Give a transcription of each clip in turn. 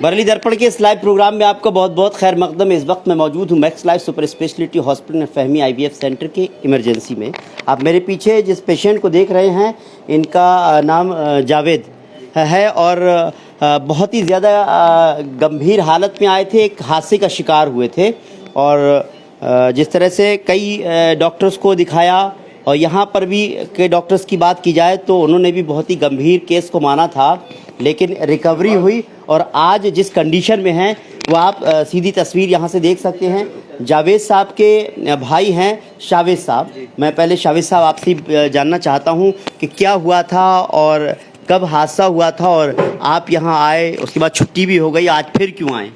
बरेली दर्पण के इस लाइव प्रोग्राम में आपका बहुत बहुत खैर मकदम। इस वक्त मैं मौजूद हूँ max life super speciality hospital फहमी आईवीएफ सेंटर के इमरजेंसी में। आप मेरे पीछे जिस पेशेंट को देख रहे हैं इनका नाम जावेद है और बहुत ही ज़्यादा गंभीर हालत में आए थे, एक हादसे का शिकार हुए थे और जिस तरह से कई डॉक्टर्स को दिखाया और यहाँ पर भी के डॉक्टर्स की बात की जाए तो उन्होंने भी बहुत ही गंभीर केस को माना था, लेकिन रिकवरी हुई और आज जिस कंडीशन में हैं वो आप सीधी तस्वीर यहाँ से देख सकते हैं। जावेद साहब के भाई हैं शावेद साहब। मैं पहले शावेद साहब आपसे जानना चाहता हूँ कि क्या हुआ था और कब हादसा हुआ था और आप यहाँ आए, उसके बाद छुट्टी भी हो गई, आज फिर क्यों आए?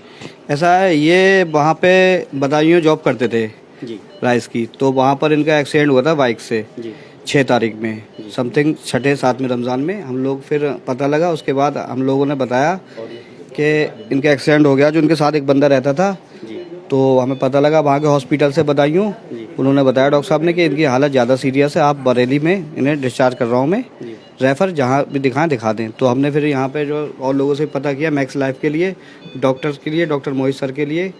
ऐसा है, ये वहाँ पे बदायूं जॉब करते थे जी राइस की, तो वहाँ पर इनका एक्सीडेंट हुआ था बाइक से जी 6 तारीख में समथिंग 6-7 रमज़ान में। हम लोग फिर पता लगा, उसके बाद हम लोगों ने बताया कि इनका एक्सीडेंट हो गया। जो उनके साथ एक बंदा रहता था जी तो हमें पता लगा वहाँ के हॉस्पिटल से बदायूं, उन्होंने बताया डॉक्टर साहब ने कि इनकी हालत ज़्यादा सीरियस है, आप बरेली में इन्हें डिस्चार्ज कर रहा हूँ मैं, रेफ़र जहाँ भी दिखाएं दिखा दें। तो हमने फिर यहाँ पे जो और लोगों से पता किया, मैक्स लाइफ के लिए, डॉक्टर्स के लिए, डॉक्टर मोहित सर के लिए,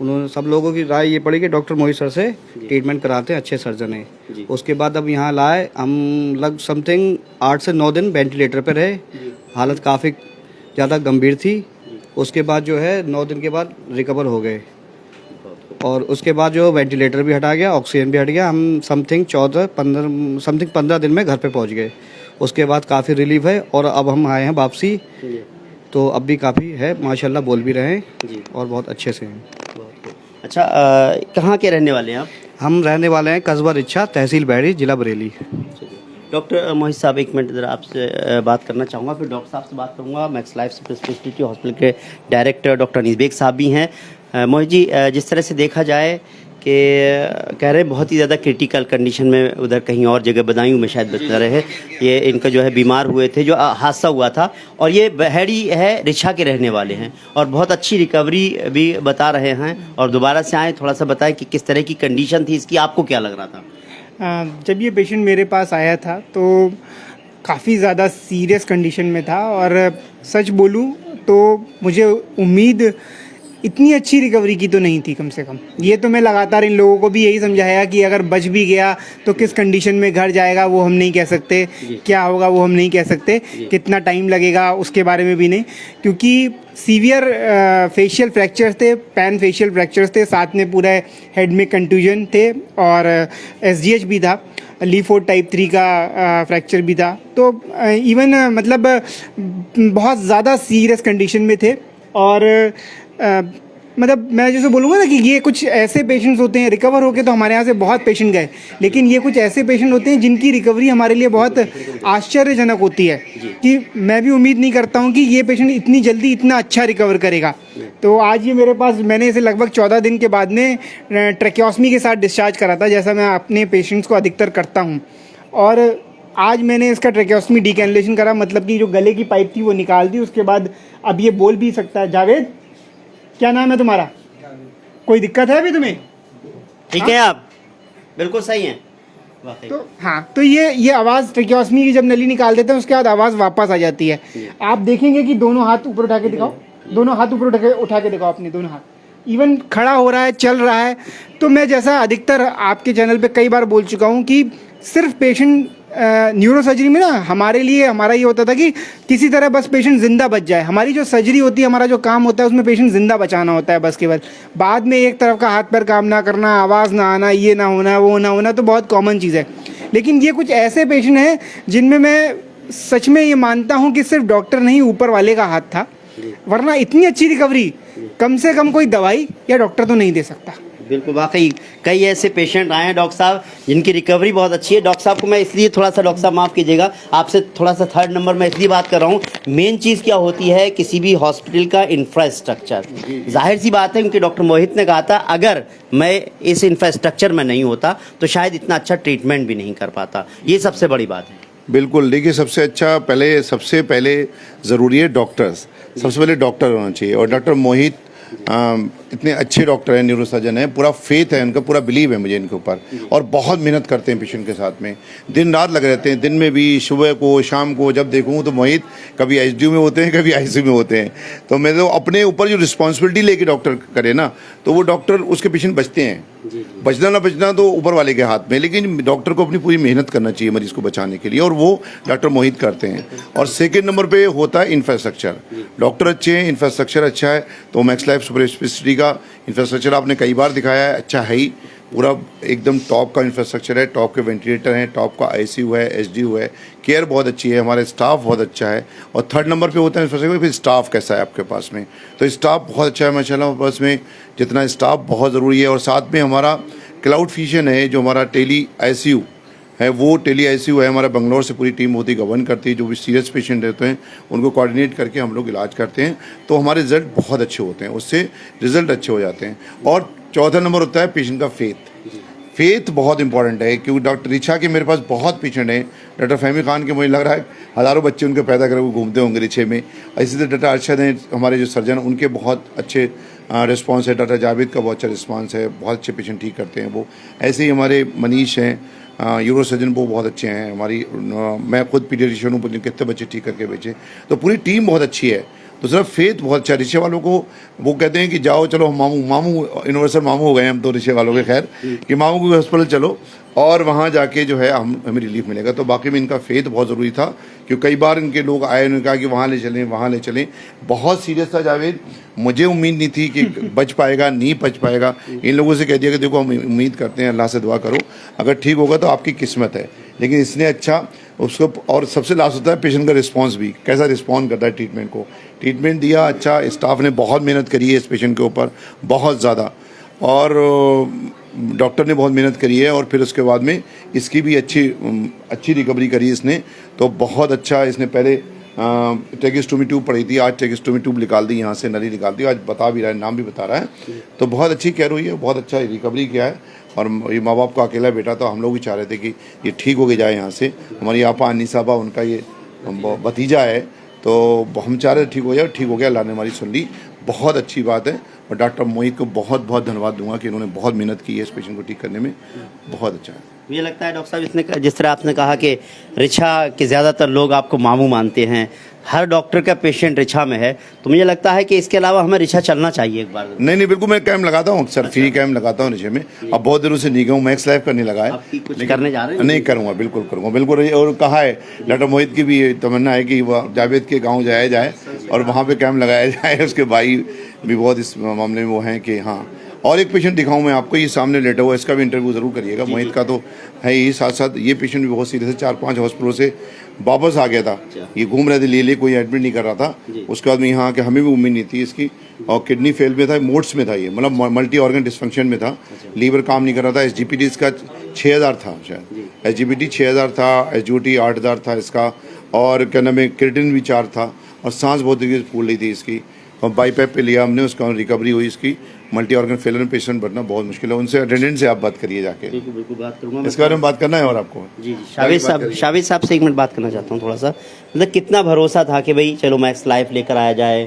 उन्होंने सब लोगों की राय ये पड़ी कि डॉक्टर मोहित सर से ट्रीटमेंट कराते हैं, अच्छे सर्जन हैं। उसके बाद अब यहाँ लाए हम, लग समथिंग 8 से 9 दिन वेंटिलेटर पर रहे, हालत काफ़ी ज़्यादा गंभीर थी। उसके बाद जो है 9 दिन के बाद रिकवर हो गए और उसके बाद जो वेंटिलेटर भी हटा गया, ऑक्सीजन भी हट गया। हम समथिंग 15 दिन में घर पे पहुंच गए। उसके बाद काफ़ी रिलीफ है और अब हम आए हैं वापसी, तो अब भी काफ़ी है माशाल्लाह, बोल भी रहे हैं और बहुत अच्छे से हैं। अच्छा, कहाँ के रहने वाले हैं आप? हम रहने वाले हैं कस्बा रिच्छा, तहसील बैरी, जिला बरेली। डॉक्टर मोहित साहब, एक मिनट ज़रा आपसे बात करना चाहूँगा, फिर डॉक्टर साहब से बात करूँगा। Max life super speciality hospital के डायरेक्टर डॉक्टर अनीस बेग साहब भी हैं। मोहित जी, जिस तरह से देखा जाए कि कह रहे हैं बहुत ही ज़्यादा क्रिटिकल कंडीशन में उधर कहीं और जगह बदायूं में शायद बता रहे हैं, ये इनका जो है बीमार हुए थे, जो हादसा हुआ था, और ये बहेड़ी है रिछा के रहने वाले हैं और बहुत अच्छी रिकवरी भी बता रहे हैं और दोबारा से आए। थोड़ा सा बताएं कि किस तरह की कंडीशन थी इसकी, आपको क्या लग रहा था? जब ये पेशेंट मेरे पास आया था तो काफ़ी ज़्यादा सीरियस कंडीशन में था और सच बोलूँ तो मुझे उम्मीद इतनी अच्छी रिकवरी की तो नहीं थी। कम से कम ये तो मैं लगातार इन लोगों को भी यही समझाया कि अगर बच भी गया तो किस कंडीशन में घर जाएगा वो हम नहीं कह सकते, क्या होगा वो हम नहीं कह सकते, कितना टाइम लगेगा उसके बारे में भी नहीं, क्योंकि सीवियर फेशियल फ्रैक्चर्स थे, पैन फेशियल फ्रैक्चर्स थे, साथ में पूरा हेड में कंट्यूजन थे और एसजीएच भी था, लीफोर्ड टाइप 3 का फ्रैक्चर भी था। तो इवन मतलब बहुत ज़्यादा सीरियस कंडीशन में थे और मतलब मैं जैसे बोलूँगा ना कि ये कुछ ऐसे पेशेंट्स होते हैं, रिकवर होके तो हमारे यहाँ से बहुत पेशेंट गए, लेकिन ये कुछ ऐसे पेशेंट होते हैं जिनकी रिकवरी हमारे लिए बहुत आश्चर्यजनक होती है कि मैं भी उम्मीद नहीं करता हूँ कि ये पेशेंट इतनी जल्दी इतना अच्छा रिकवर करेगा। तो आज ये मेरे पास, मैंने इसे लगभग 14 दिन के बाद में ट्रेकियोस्मी के साथ डिस्चार्ज करा था, जैसा मैं अपने पेशेंट्स को अधिकतर करता हूँ, और आज मैंने इसका ट्रेकियोस्मी डीकैनुलेशन करा, मतलब कि जो गले की पाइप थी वो निकाल दी। उसके बाद अब ये बोल भी सकता है। जावेद, क्या नाम है तुम्हारा? कोई दिक्कत है अभी तुम्हें? ठीक है, आप बिल्कुल सही हैं। तो हाँ, तो ये आवाज़ ट्रेकियोस्मी की जब नली निकाल देते हैं उसके बाद आवाज़ वापस आ जाती है। आप देखेंगे कि दोनों हाथ ऊपर उठा के दिखाओ, दोनों हाथ ऊपर उठा के दिखाओ, अपने दोनों हाथ, इवन खड़ा हो रहा है, चल रहा है। तो मैं जैसा अधिकतर आपके चैनल पे कई बार बोल चुका हूँ कि सिर्फ पेशेंट न्यूरो सर्जरी में ना हमारे लिए हमारा ये होता था कि किसी तरह बस पेशेंट ज़िंदा बच जाए। हमारी जो सर्जरी होती है, हमारा जो काम होता है, उसमें पेशेंट ज़िंदा बचाना होता है बस केवल। बाद में एक तरफ का हाथ पैर काम ना करना, आवाज़ ना आना, ये ना होना, वो ना होना, तो बहुत कॉमन चीज़ है। लेकिन ये कुछ ऐसे पेशेंट हैं जिनमें मैं सच में ये मानता हूँ कि सिर्फ डॉक्टर नहीं, ऊपर वाले का हाथ था, वरना इतनी अच्छी रिकवरी कम से कम कोई दवाई या डॉक्टर तो नहीं दे सकता। बिल्कुल, वाकई कई ऐसे पेशेंट आए हैं डॉक्टर साहब जिनकी रिकवरी बहुत अच्छी है। डॉक्टर साहब को मैं इसलिए थोड़ा सा, डॉक्टर साहब माफ़ कीजिएगा, आपसे थोड़ा सा थर्ड नंबर मैं इसलिए बात कर रहा हूँ। मेन चीज़ क्या होती है किसी भी हॉस्पिटल का? इंफ्रास्ट्रक्चर। जाहिर सी बात है, क्योंकि डॉक्टर मोहित ने कहा था अगर मैं इस इंफ्रास्ट्रक्चर में नहीं होता तो शायद इतना अच्छा ट्रीटमेंट भी नहीं कर पाता। ये सबसे बड़ी बात है। बिल्कुल, देखिए सबसे पहले ज़रूरी है डॉक्टर्स, सबसे पहले डॉक्टर होना चाहिए और डॉक्टर मोहित इतने अच्छे डॉक्टर हैं, न्यूरोसर्जन हैं, पूरा फेथ है उनका, पूरा बिलीव है मुझे इनके ऊपर, और बहुत मेहनत करते हैं पेशेंट के साथ में, दिन रात लगे रहते हैं, दिन में भी, सुबह को, शाम को जब देखूँ तो मोहित कभी एचडीयू में होते हैं, कभी आईसीयू में होते हैं। तो मैं तो अपने ऊपर जो रिस्पॉन्सिबिलिटी लेके डॉक्टर करे ना, तो वो डॉक्टर उसके पेशेंट बचते हैं। बचना ना बचना तो ऊपर वाले के हाथ में, लेकिन डॉक्टर को अपनी पूरी मेहनत करना चाहिए मरीज को बचाने के लिए, और वो डॉक्टर मोहित करते हैं। और सेकंड नंबर पे होता है इंफ्रास्ट्रक्चर, डॉक्टर अच्छे हैं, इंफ्रास्ट्रक्चर अच्छा है, तो मैक्स लाइफ सुपर स्पेशलिटी का इंफ्रास्ट्रक्चर आपने कई बार दिखाया है, अच्छा है ही, पूरा एकदम टॉप का इंफ्रास्ट्रक्चर है, टॉप के वेंटिलेटर हैं, टॉप का आईसीयू है, एचडीयू है, केयर बहुत अच्छी है, हमारा स्टाफ बहुत अच्छा है। और थर्ड नंबर पे होता है इंफ्रास्ट्रक्चर, फिर स्टाफ कैसा है आपके पास में, तो स्टाफ बहुत अच्छा है माशाल्लाह, बस में जितना स्टाफ बहुत ज़रूरी है। और साथ में हमारा क्लाउड फिजन है, जो हमारा टेली आईसीयू है, वो टेली आईसीयू है, हमारा बंगलौर से पूरी टीम होती गवर्न करती है, जो भी सीरियस पेशेंट रहते हैं उनको कोऑर्डिनेट करके हम लोग इलाज करते हैं, तो हमारे रिजल्ट बहुत अच्छे होते हैं, उससे रिजल्ट अच्छे हो जाते हैं। और चौथा नंबर होता है पेशेंट का फेथ बहुत इंपॉर्टेंट है, क्योंकि डॉक्टर रिचा के मेरे पास बहुत पेशेंट हैं, डॉक्टर फहमी खान के मुझे लग रहा है हज़ारों बच्चे उनके पैदा करके घूमते होंगे रिचे में। इसी तरह डॉक्टर अरशद हैं हमारे जो सर्जन, उनके बहुत अच्छे रिस्पांस है, डॉक्टर जावेद का बहुत अच्छा रिस्पांस है, बहुत अच्छे पेशेंट ठीक करते हैं वो। ऐसे ही हमारे मनीष हैं यूरो सर्जन, वो बहुत अच्छे हैं। हमारी मैं खुद पीडियाट्रिशियन हूँ, कितने बच्चे ठीक करके भेजे, तो पूरी टीम बहुत अच्छी है। दूसरा फेथ बहुत अच्छा, रिक्शे वालों को वो कहते हैं कि जाओ चलो मामू यूनिवर्सल मामू हो गए हम तो रिक्शे वालों के, खैर कि मामू को हॉस्पिटल चलो और वहाँ जाके जो है हमें रिलीफ मिलेगा। तो बाकी में इनका फेथ बहुत ज़रूरी था, क्योंकि कई बार इनके लोग आए, उन्होंने कहा कि वहाँ ले चलें, वहाँ ले चलें। बहुत सीरियस था जावेद, मुझे उम्मीद नहीं थी कि बच पाएगा, नहीं बच पाएगा। इन लोगों से कह दिया कि देखो हम उम्मीद करते हैं, अल्लाह से दुआ करो, अगर ठीक होगा तो आपकी किस्मत है। लेकिन इसने अच्छा उसको, और सबसे लास्ट होता है पेशेंट का रिस्पांस भी, कैसा रिस्पॉन्ड करता है ट्रीटमेंट को। ट्रीटमेंट दिया अच्छा, स्टाफ ने बहुत मेहनत करी है इस पेशेंट के ऊपर, बहुत ज़्यादा, और डॉक्टर ने बहुत मेहनत करी है, और फिर उसके बाद में इसकी भी अच्छी रिकवरी करी इसने, तो बहुत अच्छा। इसने पहले ट्रेकिस्टोमी ट्यूब पड़ी थी, आज ट्रेकिस्टोमी ट्यूब निकाल दी, यहाँ से नली निकाल दी, आज बता भी रहा है, नाम भी बता रहा है, तो बहुत अच्छी केयर हुई है, बहुत अच्छा रिकवरी किया है। और ये माँ बाप का अकेला बेटा, तो हम लोग भी चाह रहे थे कि ये ठीक हो के जाए यहाँ से। हमारी आपा अन्नी साहबा, उनका ये भतीजा है, तो हम चाह रहे थे ठीक हो जाए, ठीक हो गया, अल्लाह ने हमारी सुन ली, बहुत अच्छी बात है। और डॉक्टर मोहित को बहुत बहुत धन्यवाद दूंगा कि इन्होंने बहुत मेहनत की है इस पेशेंट को ठीक करने में, बहुत अच्छा है। मुझे लगता है डॉक्टर साहब, इसने जिस तरह आपने कहा कि रिछा के ज़्यादातर लोग आपको मामू मानते हैं, हर डॉक्टर का पेशेंट रिछा में है, तो मुझे लगता है कि इसके अलावा हमें रिछा चलना चाहिए एक बार। नहीं बिल्कुल, मैं कैम्प लगाता हूँ अक्सर, फ्री कैम्प लगाता हूँ रिछे में। अब बहुत दिनों से नहीं गया हूँ, मैक्स लाइफ करने लगा है, कुछ करने जा रहे हैं? नहीं करूँगा, बिल्कुल करूँगा, बिल्कुल। और कहा है डॉक्टर मोहित की भी तमन्ना है कि वह जावेद के गाँव जाया जाए और वहाँ पर कैम्प लगाया जाए। उसके भाई भी बहुत इस मामले में वो हैं कि हाँ। और एक पेशेंट दिखाऊं मैं आपको, ये सामने लेटा हुआ, इसका भी इंटरव्यू ज़रूर करिएगा। मोहित का तो है ही, साथ साथ ये पेशेंट भी बहुत सीरियस है, 4-5 हॉस्पिटलों से वापस आ गया था, ये घूम रहे थे, ले कोई एडमिट नहीं कर रहा था। उसके बाद में यहाँ आके हमें भी उम्मीद नहीं थी इसकी, और किडनी फेल में था, मोड्स में था, ये मतलब मल्टी ऑर्गन डिस्फंक्शन में था, लीवर काम नहीं कर रहा था। SGPT इसका 6000 था शायद, SGPT 6000 था, SGOT 8000 था इसका, और क्या नाम है, क्रिएटिनिन भी 4 था, और सांस बहुत तेज़ी से फूल रही थी इसकी, और बाईपैप पे लिया हमने, उसका रिकवरी हुई इसकी। मल्टी ऑर्गन फेलर में पेशेंट बनना बहुत मुश्किल है, उनसे अटेंडेंट से आप बात करिए जाके, बिल्कुल बात करूँगा, इसके बारे में बात करना है। और आपको जी शावेद साहब से एक मिनट बात करना चाहता हूँ थोड़ा सा, मतलब कितना भरोसा था कि भाई चलो मैक्स लाइफ लेकर आया जाए,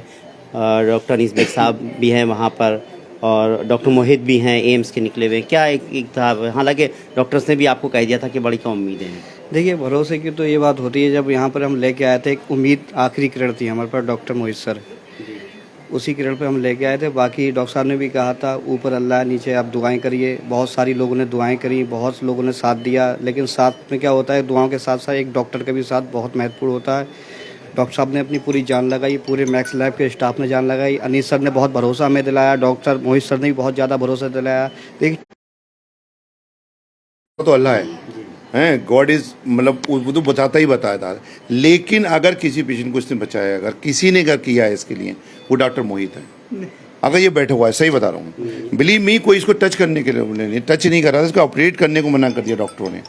डॉक्टर अनीस बेग साहब भी हैं वहाँ पर, और डॉक्टर मोहित भी हैं एम्स के निकले हुए, क्या एक था, हालांकि डॉक्टर्स ने भी आपको कह दिया था कि बड़ी कम उम्मीदें हैं। देखिए, भरोसे की तो ये बात होती है, जब यहाँ पर हम लेके आए थे, एक उम्मीद आखिरी किरण थी हमारे पास, डॉक्टर मोहित सर, उसी किरण पे हम लेके आए थे। बाकी डॉक्टर साहब ने भी कहा था ऊपर अल्लाह, नीचे आप दुआएं करिए। बहुत सारी लोगों ने दुआएं करी, बहुत लोगों ने साथ दिया, लेकिन साथ में क्या होता है, दुआओं के साथ साथ एक डॉक्टर का भी साथ बहुत महत्वपूर्ण होता है। डॉक्टर साहब ने अपनी पूरी जान लगाई, पूरे मैक्स लाइफ के स्टाफ ने जान लगाई, अनीस सर ने बहुत भरोसा हमें दिलाया, डॉक्टर मोहित सर ने भी बहुत ज़्यादा भरोसा दिलाया। देखिए, तो अल्लाह है, गॉड इज, मतलब वो तो बताता ही बताया था, लेकिन अगर किसी पेशेंट को इसने बचाया, अगर किसी ने अगर किया है इसके लिए, वो डॉक्टर मोहित है। अगर ये बैठा हुआ है, सही बता रहा हूँ, बिलीव मी, कोई इसको टच करने के लिए टच नहीं कर रहा था, इसको ऑपरेट करने को मना कर दिया डॉक्टरों ने,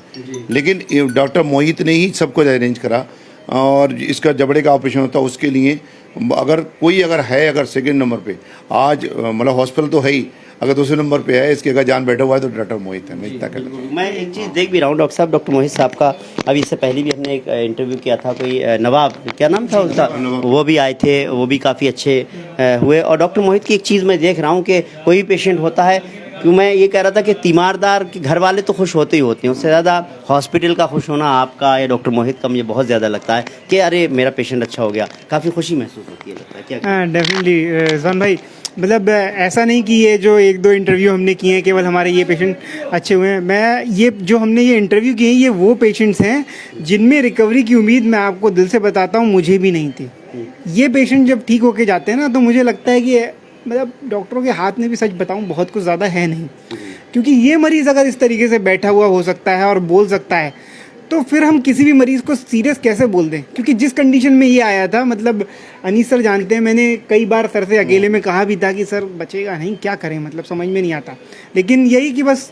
लेकिन डॉक्टर मोहित ने ही सबको अरेंज करा, और इसका जबड़े का ऑपरेशन होता उसके लिए अगर कोई अगर सेकंड नंबर पे आज मतलब हॉस्पिटल तो है ही, अगर दूसरे नंबर पे है इसके अगर जान बैठा हुआ है तो डॉक्टर मोहित है। मैं इतना कहना चाहूँगा। मैं एक चीज़ देख भी रहा हूँ डॉक्टर साहब, डॉक्टर मोहित साहब का अभी इससे पहले भी हमने एक इंटरव्यू किया था, कोई नवाब क्या नाम था उसका, वो भी आए थे, वो भी काफ़ी अच्छे हुए। और डॉक्टर मोहित की एक चीज़ मैं देख रहा हूँ कि कोई भी पेशेंट होता है, क्यों मैं ये कह रहा था कि तीमारदार के घर वाले तो खुश होते ही होते हैं, उससे ज़्यादा हॉस्पिटल का खुश होना आपका या डॉक्टर मोहित का मुझे बहुत ज़्यादा लगता है कि अरे मेरा पेशेंट अच्छा हो गया, काफ़ी खुशी महसूस होती है, लगता है क्या? हाँ डेफिनेटली जॉन भाई, मतलब ऐसा नहीं कि ये जो एक दो इंटरव्यू हमने किए हैं केवल हमारे ये पेशेंट अच्छे हुए हैं। मैं ये जो हमने ये इंटरव्यू किए हैं ये वो पेशेंट्स हैं जिनमें रिकवरी की उम्मीद मैं आपको दिल से बताता हूँ मुझे भी नहीं थी। ये पेशेंट जब ठीक होके जाते हैं ना तो मुझे लगता है कि मतलब डॉक्टरों के हाथ में भी सच बताऊँ बहुत कुछ ज़्यादा है नहीं, क्योंकि ये मरीज़ अगर इस तरीके से बैठा हुआ हो सकता है और बोल सकता है तो फिर हम किसी भी मरीज़ को सीरियस कैसे बोल दें। क्योंकि जिस कंडीशन में ये आया था, मतलब अनीस सर जानते हैं, मैंने कई बार सर से अकेले में कहा भी था कि सर बचेगा नहीं, क्या करें, मतलब समझ में नहीं आता। लेकिन यही कि बस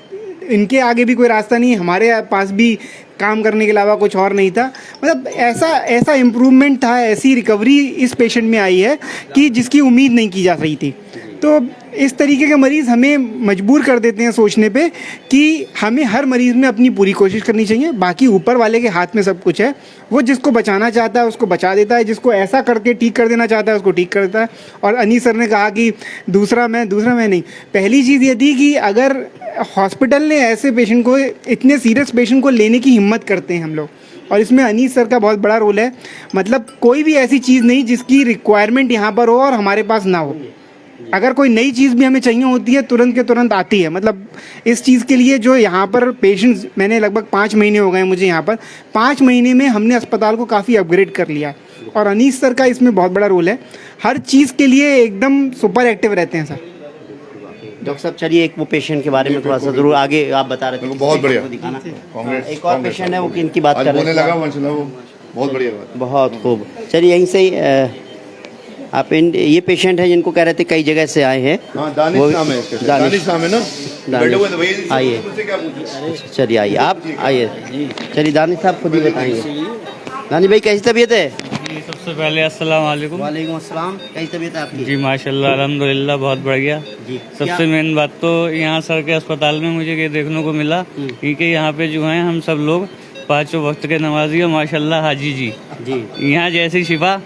इनके आगे भी कोई रास्ता नहीं, हमारे पास भी काम करने के अलावा कुछ और नहीं था। मतलब ऐसा इम्प्रूवमेंट था, ऐसी रिकवरी इस पेशेंट में आई है कि जिसकी उम्मीद नहीं की जा रही थी। तो इस तरीके के मरीज़ हमें मजबूर कर देते हैं सोचने पे कि हमें हर मरीज़ में अपनी पूरी कोशिश करनी चाहिए, बाकी ऊपर वाले के हाथ में सब कुछ है। वो जिसको बचाना चाहता है उसको बचा देता है, जिसको ऐसा करके ठीक कर देना चाहता है उसको ठीक कर देता है। और अनीस सर ने कहा कि दूसरा मैं नहीं, पहली चीज़ ये थी कि अगर हॉस्पिटल ने ऐसे पेशेंट को, इतने सीरियस पेशेंट को लेने की हिम्मत करते हैं हम लोग, और इसमें अनीस सर का बहुत बड़ा रोल है। मतलब कोई भी ऐसी चीज़ नहीं जिसकी रिक्वायरमेंट यहाँ पर हो और हमारे पास ना हो। अगर कोई नई चीज़ भी हमें चाहिए होती है तुरंत के तुरंत आती है। मतलब इस चीज़ के लिए जो यहाँ पर पेशेंट्स, मैंने लगभग 5 महीने हो गए मुझे यहाँ पर, 5 महीने में हमने अस्पताल को काफ़ी अपग्रेड कर लिया और अनीस सर का इसमें बहुत बड़ा रोल है। हर चीज़ के लिए एकदम सुपर एक्टिव रहते हैं सर। डॉक्टर साहब चलिए एक वो पेशेंट के बारे में थोड़ा सा जरूर आगे आप बता रहे थे, बहुत बढ़िया दिखाना। कांग्रेस एक और पेशेंट है वो किनकी बात कर रहे बोलने थे? लगा माशाल्लाह, वो बहुत बढ़िया बात। बहुत खूब। चलिए यहीं से ही आप ये पेशेंट है जिनको कह रहे थे कई जगह से आए हैं। हाँ, दानिश नाम है इसका, दानिश नाम है ना, बैठे हुए थे भैया। आइए, क्या पूछे? चलिए आइए, आप आइए। चलिए दानिश साहब खुद ही बताएंगे। दानिश भाई कैसी तबीयत है? जी, सबसे पहले अस्सलाम वालेकुम। वालेकुम अस्सलाम। कैसी तबीयत है आपकी? जी माशाल्लाह अल्हम्दुलिल्लाह बहुत बढ़िया। जी सबसे मेन बात तो यहाँ सर के अस्पताल में मुझे ये देखने को मिला क्योंकि यहाँ पे जो हैं हम सब लोग 5 वक्त के नमाजी और माशाल्लाह हाजी जी, यहाँ जैसी शिफा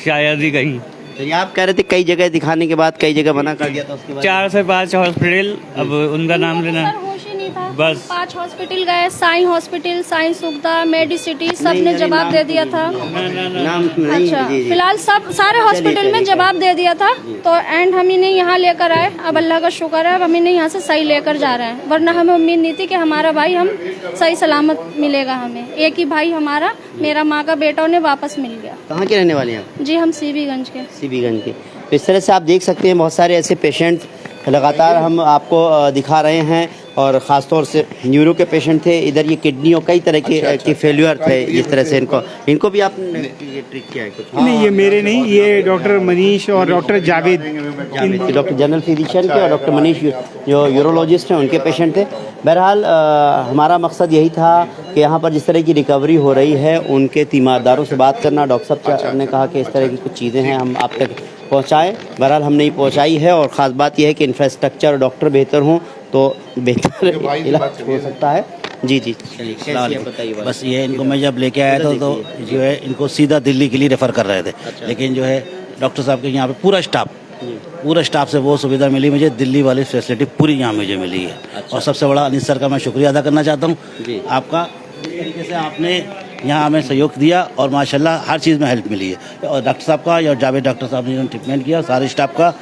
शायद ही कहीं। चलिए आप कह रहे थे कई जगह दिखाने के बाद कई जगह मना कर दिया था, उसके बाद 4 से 5 हॉस्पिटल, अब उनका नाम लेना होश ही नहीं था। बस 5 हॉस्पिटल गए, साई हॉस्पिटल, साई सुविधा, मेडिसिटी, सब ने जवाब दे दिया था। नाम नहीं। अच्छा, जी, जी। फिलहाल सब सारे हॉस्पिटल में जवाब दे दिया था, तो एंड हम इन्हें यहाँ लेकर आए। अब अल्लाह का शुक्र है, अब हम इन्हें यहाँ से सही लेकर जा रहे हैं, वरना हमें उम्मीद नहीं थी कि हमारा भाई हम सही सलामत मिलेगा। हमें एक ही भाई हमारा, मेरा माँ का बेटा, उन्हें वापस मिल गया। कहाँ के रहने वाले हैं आप? जी हम सीबीगंज के। सीबीगंज के। तो इस तरह से आप देख सकते हैं बहुत सारे ऐसे पेशेंट लगातार हम आपको दिखा रहे हैं, और ख़ास तौर से न्यूरो के पेशेंट थे, इधर ये किडनी और कई तरह के फेल्यूर थे। जिस तरह से इनको भी आपने ये ट्रीट किया है कुछ? नहीं, ये मेरे नहीं, ये डॉक्टर मनीष और doctor Javed, doctor general physician के और डॉक्टर मनीष जो यूरोलॉजिस्ट हैं उनके पेशेंट थे। बहरहाल हमारा मकसद यही था कि यहाँ पर जिस तरह की रिकवरी हो रही है उनके तीमारदारों से बात करना। डॉक्टर साहब ने कहा कि इस तरह की कुछ चीज़ें हैं हम आप तक पहुँचाएँ। बहरहाल हमने ही पहुँचाई है, और ख़ास बात यह है कि इंफ्रास्ट्रक्चर और डॉक्टर बेहतर हों तो बेहतर इलाज हो सकता है। जी जी कैसी है बताइए। बस ये इनको मैं जब लेके आया था तो जो है इनको सीधा दिल्ली के लिए रेफ़र कर रहे थे। लेकिन जो है डॉक्टर साहब के यहाँ पे पूरा स्टाफ से वो सुविधा मिली मुझे, दिल्ली वाली फैसिलिटी पूरी यहाँ मुझे मिली है। और सबसे बड़ा अनीस सर का मैं शुक्रिया अदा करना चाहता हूँ आपका, जिस तरीके से आपने यहाँ हमें सहयोग दिया और माशाल्लाह हर चीज़ में हेल्प मिली है। और डॉक्टर साहब का या जावेद डॉक्टर साहब ने ट्रीटमेंट किया, सारे स्टाफ का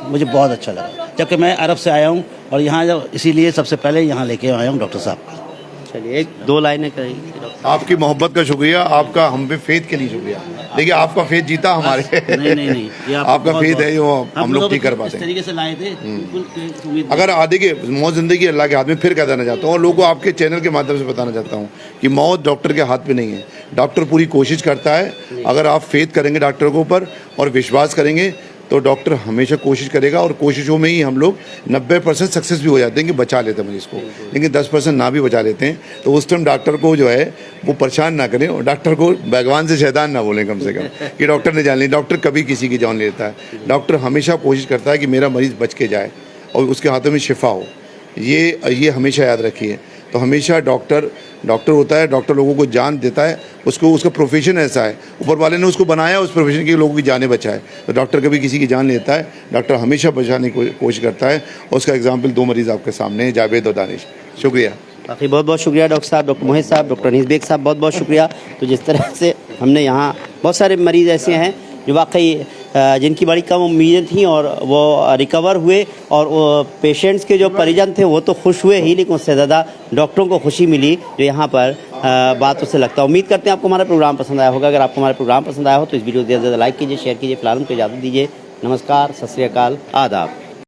मुझे बहुत अच्छा लगा। जबकि मैं अरब से आया हूँ और यहाँ जब इसीलिए सबसे पहले यहाँ लेके आया हूँ डॉक्टर साहब का। चलिए एक दो लाइनें कही। आपकी मोहब्बत का शुक्रिया, आपका हम पे फेथ के लिए शुक्रिया। देखिए आपका फेथ जीता हमारे। नहीं ये आपका फेथ है जो हम लोग ठीक कर पाते इस हैं। तरीके से लाए थे बिल्कुल। अगर आदि के मौत जिंदगी अल्लाह के हाथ में, फिर कह देना चाहता हूँ और लोगों को आपके चैनल के माध्यम से बताना चाहता हूँ कि मौत डॉक्टर के हाथ में नहीं है। डॉक्टर पूरी कोशिश करता है, अगर आप फेथ करेंगे डॉक्टर के ऊपर और विश्वास करेंगे तो डॉक्टर हमेशा कोशिश करेगा, और कोशिशों में ही हम लोग 90% सक्सेस भी हो जाते हैं कि बचा लेते हैं मरीज़ को। लेकिन 10% ना भी बचा लेते हैं तो उस टाइम डॉक्टर को जो है वो परेशान ना करें, और डॉक्टर को भगवान से शैतान ना बोलें कम से कम कि डॉक्टर ने जान ली। डॉक्टर कभी किसी की जान लेता है। डॉक्टर हमेशा कोशिश करता है कि मेरा मरीज़ बच के जाए और उसके हाथों में शिफा हो। ये हमेशा याद रखिए। तो हमेशा डॉक्टर होता है, डॉक्टर लोगों को जान देता है, उसका प्रोफेशन ऐसा है, ऊपर वाले ने उसको बनाया उस प्रोफेशन के लोगों की जानें बचाए। तो डॉक्टर कभी किसी की जान लेता है, डॉक्टर हमेशा बचाने की कोशिश करता है, और उसका एग्जाम्पल 2 मरीज़ आपके सामने हैं, जावेद और दानिश। शुक्रिया। बाकी बहुत बहुत शुक्रिया डॉक्टर साहब, डॉक्टर मोहित साहब, डॉक्टर अनीस बेग साहब, बहुत बहुत शुक्रिया। तो जिस तरह से हमने यहाँ बहुत सारे मरीज़ ऐसे हैं जो वाकई जिनकी बड़ी कम उम्मीदें थी और वो रिकवर हुए, और पेशेंट्स के जो परिजन थे वो तो खुश हुए ही, लेकिन उससे ज़्यादा डॉक्टरों को खुशी मिली जो यहाँ पर बातों से लगता है। उम्मीद करते हैं आपको हमारा प्रोग्राम पसंद आया होगा। अगर आपको हमारा प्रोग्राम पसंद आया हो तो इस वीडियो को ज़्यादा से ज़्यादा लाइक कीजिए, शेयर कीजिए। फिलहाल हमको इजाज़त दीजिए। नमस्कार, सत श्री अकाल, आदाब।